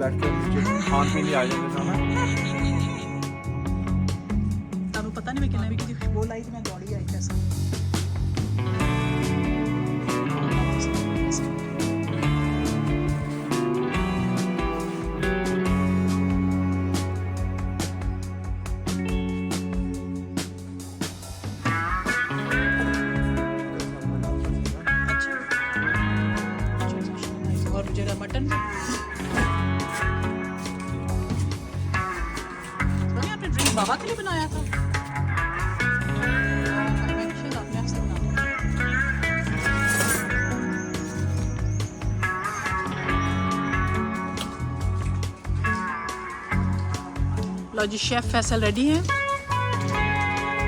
बैठ के खान पीन आ जाते थे ना। ਤੁਹਾਨੂੰ ਪਤਾ ਨਹੀਂ ਮੈਂ ਕਿੰਨਾ ਵੀ ਕਿਤੇ ਖੁਸ਼ਬੂ ਲਾਈ ਤੇ ਮੈਂ ਦੌੜੀ ਆਈ कैसा और जरा मटन आपने ड्रिंक बाबा के लिए बनाया था। मैं शायद अपने आप से बना लूं। लो जी शेफ फैसल रेडी है।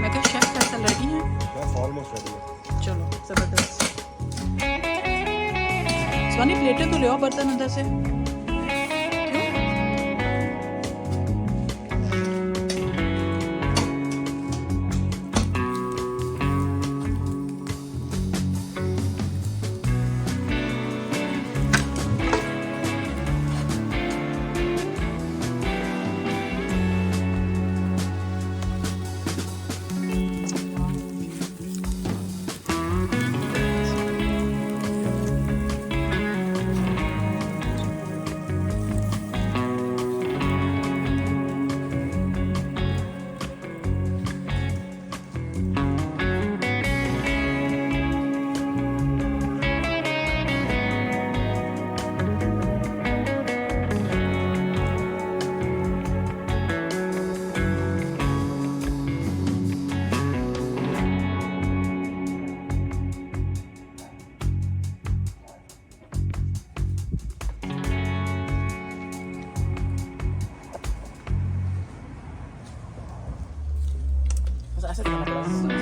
मैं क्या शेफ फैसल रेडी है? ऑलमोस्ट रेडी है। चलो जबरदस्त। स्वानी प्लेटें तो ले आओ बर्तन अंदर से। ऐसे करना पड़ा।